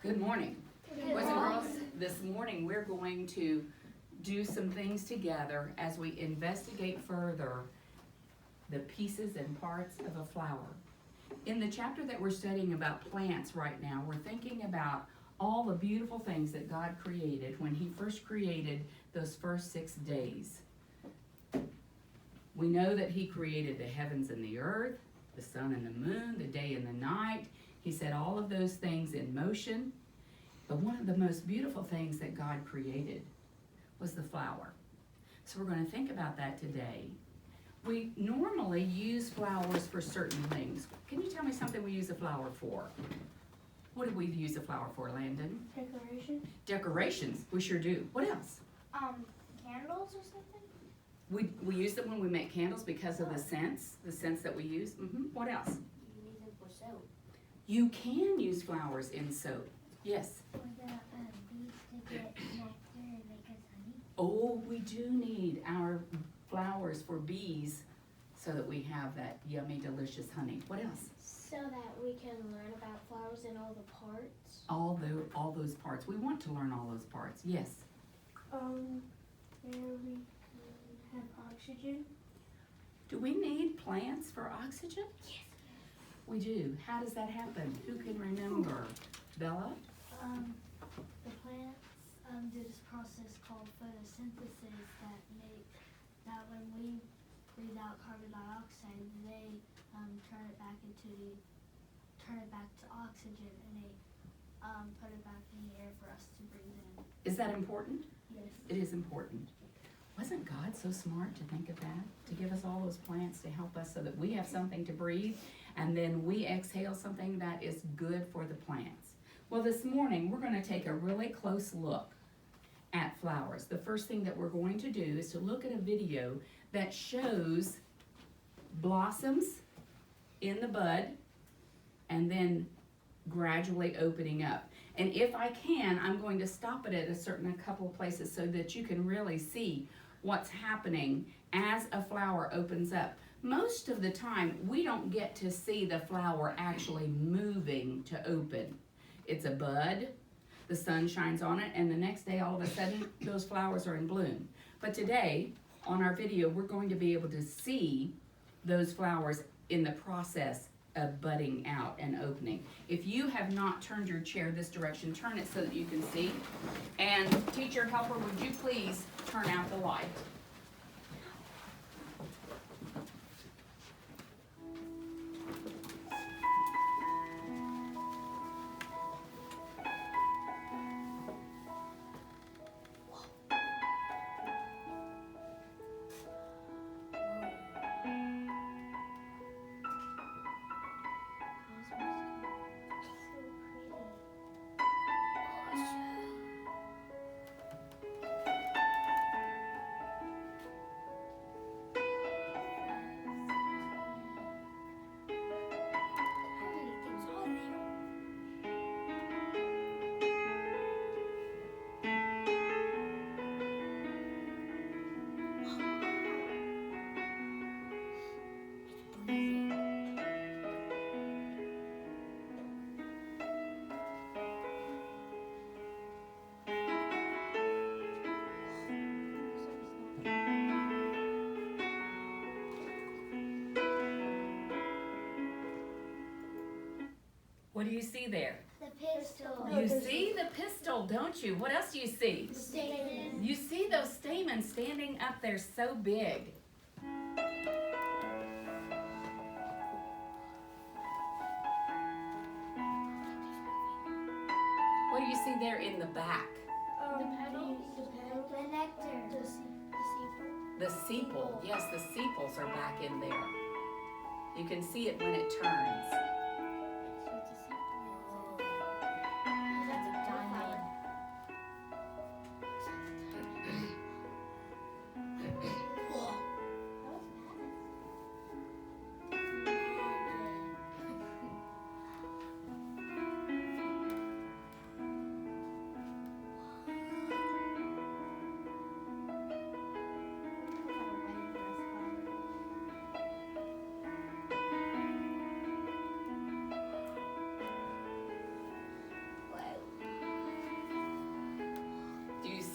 Good morning. Boys and girls, this morning we're going to do some things together as we investigate further the pieces and parts of a flower. In the chapter that we're studying about plants right now, we're thinking about all the beautiful things that God created when He first created those first 6 days. We know that He created the heavens and the earth, the sun and the moon, the day and the night. He set all of those things in motion. But one of the most beautiful things that God created was the flower. So we're going to think about that today. We normally use flowers for certain things. Can you tell me something we use a flower for? What do we use a flower for, Landon? Decoration. Decorations, we sure do. What else? Candles or something? We use them when we make candles because of the scents that we use. What else? You use it for soap. You can use flowers in soap. Yes. For the bees to get nectar and make us honey. Oh, we do need our flowers for bees so that we have that yummy, delicious honey. What else? So that we can learn about flowers and all the parts. All those parts. We want to learn all those parts. Yes. Where we have oxygen. Do we need plants for oxygen? Yes. We do. How does that happen? Who can remember? Bella? The plants do this process called photosynthesis that when we breathe out carbon dioxide, they turn it back to oxygen, and they put it back in the air for us to breathe in. Is that important? Yes. It is important. Wasn't God so smart to think of that? To give us all those plants to help us so that we have something to breathe, and then we exhale something that is good for the plants. Well, this morning we're going to take a really close look at flowers. The first thing that we're going to do is to look at a video that shows blossoms in the bud and then gradually opening up. And if I can, I'm going to stop it at a couple of places so that you can really see what's happening as a flower opens up. Most of the time, we don't get to see the flower actually moving to open. It's a bud, the sun shines on it, and the next day, all of a sudden, those flowers are in bloom. But today, on our video, we're going to be able to see those flowers in the process of budding out and opening. If you have not turned your chair this direction, turn it so that you can see. And teacher helper, would you please turn out the light? What do you see there? The pistil. You see the pistil, don't you? What else do you see? The stamen. You see those stamens standing up there so big. What do you see there in the back? The petals. The nectar. The sepal. Yes, the sepals are back in there. You can see it when it turns.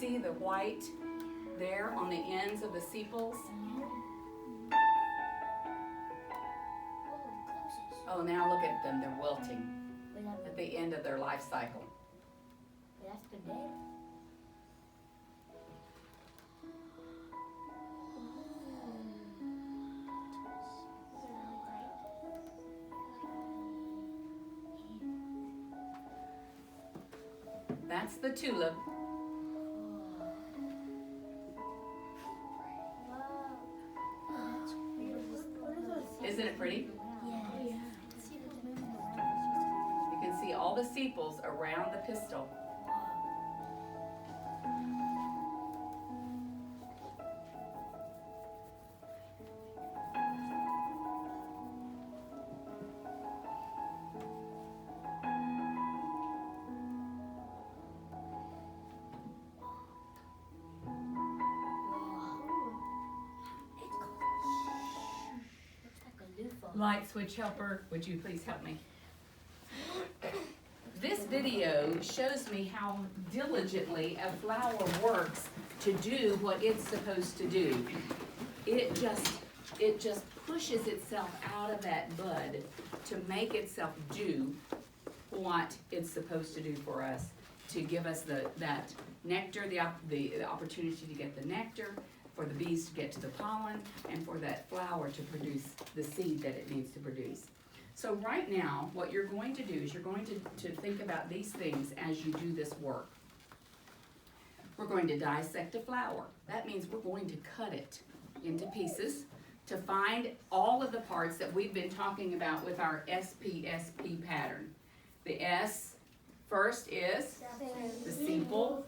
see the white there on the ends of the sepals? Oh, now look at them, they're wilting at the end of their life cycle. That's the day. That's the tulip. Isn't it pretty? You can see all the sepals around the pistil. Light switch helper, would you please help me? This video shows me how diligently a flower works to do what it's supposed to do. It just pushes itself out of that bud to make itself do what it's supposed to do for us, to give us that nectar, the opportunity to get the nectar, for the bees to get to the pollen, and for that flower to produce the seed that it needs to produce. So right now, what you're going to do is you're going to think about these things as you do this work. We're going to dissect a flower. That means we're going to cut it into pieces to find all of the parts that we've been talking about with our SPSP pattern. The S first is the sepal,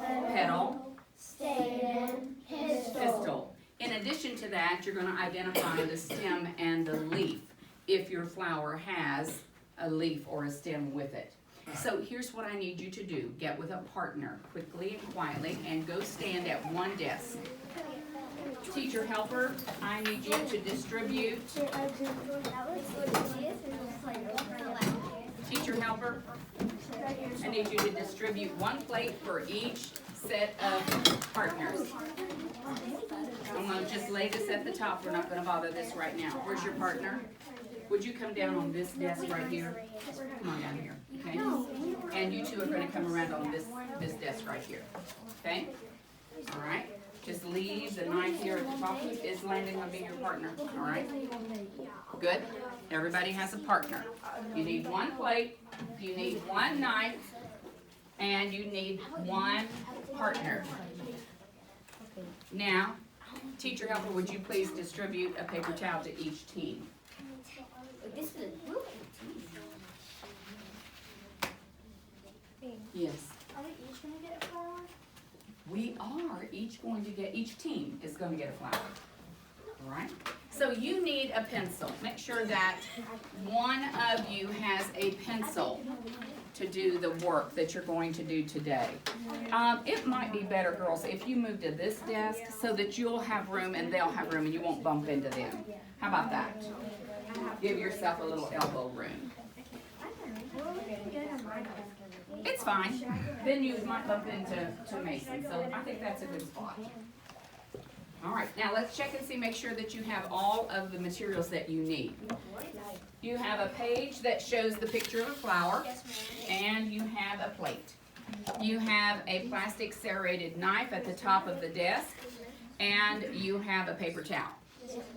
petal, Stamen, pistil. In addition to that, you're going to identify the stem and the leaf if your flower has a leaf or a stem with it. So here's what I need you to do. Get with a partner quickly and quietly and go stand at one desk. Teacher helper, I need you to distribute. Teacher helper, I need you to distribute one plate for each set of partners. I'm going to just lay this at the top. We're not going to bother this right now. Where's your partner? Would you come down on this desk right here? Come on down here, okay? And you two are going to come around on this desk right here, okay? All right? Just leave the knife here at the top. Is Landon going to be your partner? All right? Good. Everybody has a partner. You need one plate, you need one knife, and you need one partner. Now, teacher helper, would you please distribute a paper towel to each team? This is a group. Yes. Are we each gonna get a flower? We are each team is going to get a flower. All right? So you need a pencil. Make sure that one of you has a pencil to do the work that you're going to do today. It might be better, girls, if you move to this desk so that you'll have room and they'll have room and you won't bump into them. How about that? Give yourself a little elbow room. It's fine. Then you might bump into Mason, so I think that's a good spot. All right, now let's check and see, make sure that you have all of the materials that you need. You have a page that shows the picture of a flower, and you have a plate. You have a plastic serrated knife at the top of the desk, and you have a paper towel.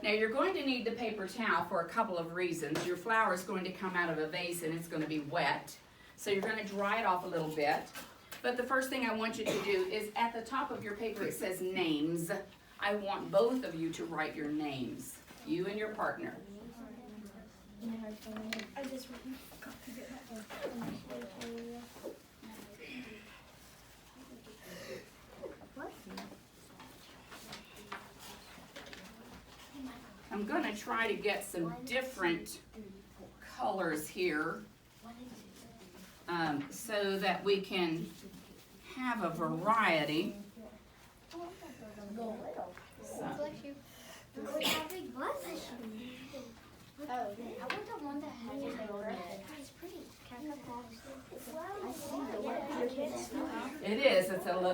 Now you're going to need the paper towel for a couple of reasons. Your flower is going to come out of a vase and it's going to be wet, so you're going to dry it off a little bit. But the first thing I want you to do is at the top of your paper it says names. I want both of you to write your names, you and your partner. I just I'm going to try to get some different colors here so that we can have a variety. So, Oh, I want the one that has a bird. It's pretty. Can I come It is,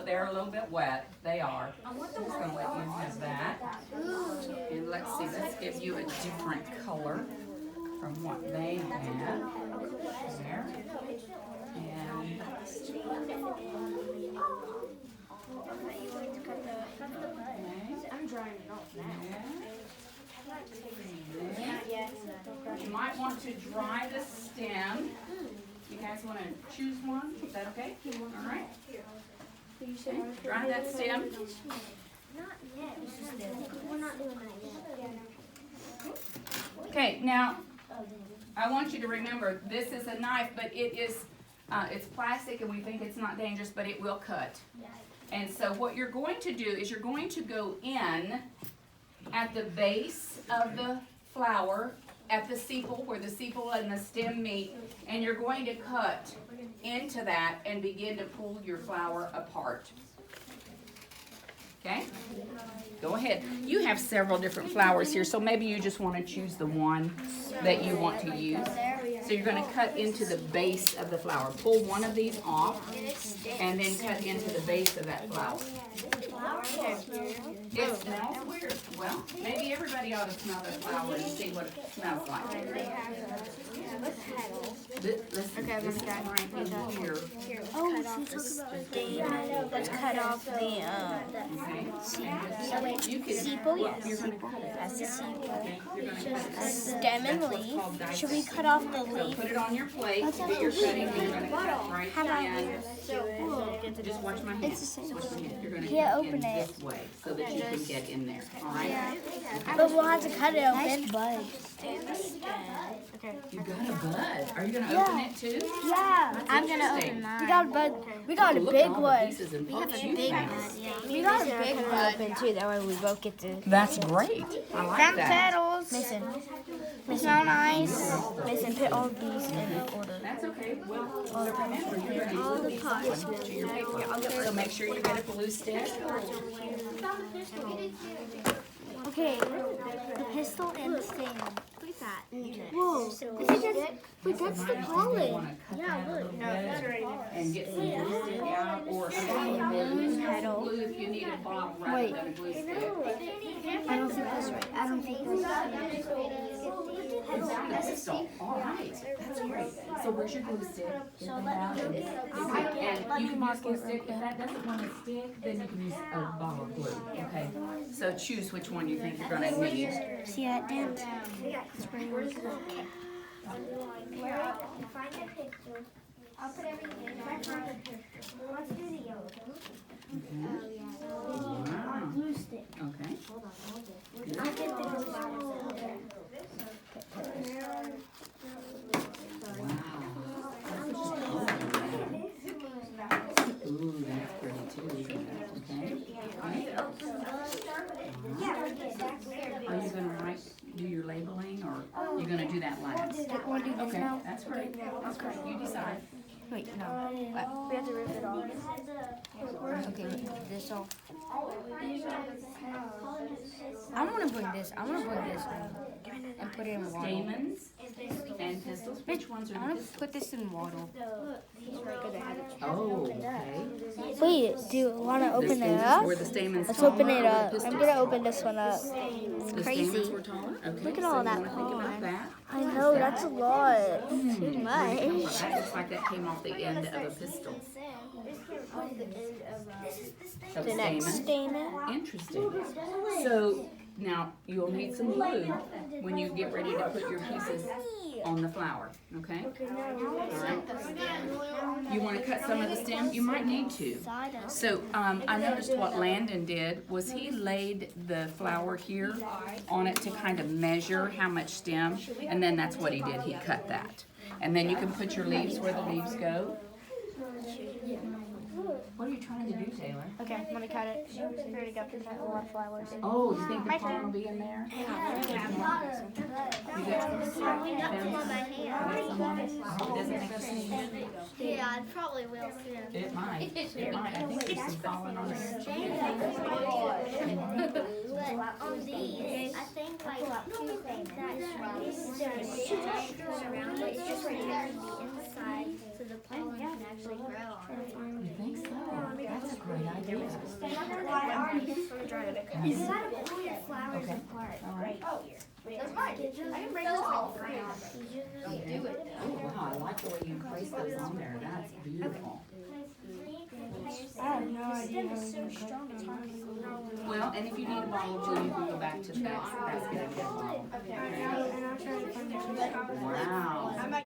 they're a little bit wet, they are. I'm just gonna let you have that. And let's see, let's give you a different color from what they have. There. And, I'm drying it off now. you might want to dry the stem. You guys wanna choose one? Is that okay? All right. Okay, dry that stem. Not yet. We're not doing that yet. Okay, now, I want you to remember, this is a knife, but it's plastic and we think it's not dangerous, but it will cut. And so what you're going to do is you're going to go in at the base of the flower, at the sepal, where the sepal and the stem meet, and you're going to cut into that and begin to pull your flower apart. Okay? Go ahead. You have several different flowers here, so maybe you just want to choose the one that you want to use. So you're going to cut into the base of the flower. Pull one of these off and then cut into the base of that flower. It smells weird. Well, maybe everybody ought to smell the flower and see what it smells like. This is right in here. Let's cut off the Okay. You can, sepal. you're going to cut it. That's the sepal. Okay. You're going to cut it. Stem and That's what's leaf. called dicing. Should we cut off the So leaf? put it on your plate, do your cutting, and you're gonna cut right in. Just watch my hand. Watch my hand. You're gonna cut in this way so that you can get in there, all right? But we'll have to cut it open. You got a bud. Are you gonna open it too? Yeah, I'm gonna open mine. We got a bud. We got a Look big at all the one. pieces and parts you found. We got a big one open too. That way we both get to. That's great. I like that. petals. Mason, smell nice. Mason, put all these in order. That's okay. Well, remember, you're gonna glue these on to your paper. So make sure you get a blue stick. Okay, the pistol and the stem. Whoa, I think that's the pollen. Yeah, look. And get some glue stick out or some glue if you need a bottle rather than a glue stick. I don't think that's right. I don't think that's That's a pistol. All right, that's great. So where's your glue stick? Get that out and you can use glue stick. If that doesn't want to stick, then you can use a bottle of glue. Okay. So choose which one you think you're gonna need. See that dent? I'll put everything in. Let's do the yellow. Wow. Glue stick. Okay. I'll get the glue Ooh, that's pretty too. Okay. Are you gonna do your labeling, or are you gonna do that last? Okay, that's great. That's great. You decide. Wait, no. We have to rip it off. Okay, rip this off. I want to bring this. I want to bring this and put it in water. Stamens and pistils. Which ones I are the want to pistils? put this in water. Oh, okay. Wait, do you want to open it up? Were the stamens Let's taller open or it the up. pistils I'm gonna taller? open this one up. The crazy. stamens were taller? Okay, Look at so all you that wanna think about pollen. that? I know, that's a lot. Too much. That looks like that came off the end of a pistol. Of The next stamen. stamen. Interesting. So now you'll need some glue when you get ready to put your pieces on the flower, okay? All right. You want to cut some of the stem? You might need to. So I noticed what Landon did was he laid the flower here on it to kind of measure how much stem, and then that's what he did. He cut that. And then you can put your leaves where the leaves go. What are you trying to do, Taylor? Okay, let me cut it. We already got this a lot of flowers. Oh, you think the pollen will be in there? You got some? Oh, it doesn't make a scene. Yeah, it probably will soon. It might. It might. I think there's some pollen on there. On these, I think like two things. There's structures around it, just right there on the inside, so the pollen can actually grow on it. You think so? That's a great idea. Why are you? I'm trying to You gotta pull your flowers Okay. apart. All right. Oh, here. That's mine. I can break this off. Do it. Oh, wow, I like the way you place those on there. That's beautiful. I have no idea how it's so strong. It's hard to go. Well, and if you need a bottle of glue, you can go back to the basket and get a bottle. And I'll try to find it. Wow.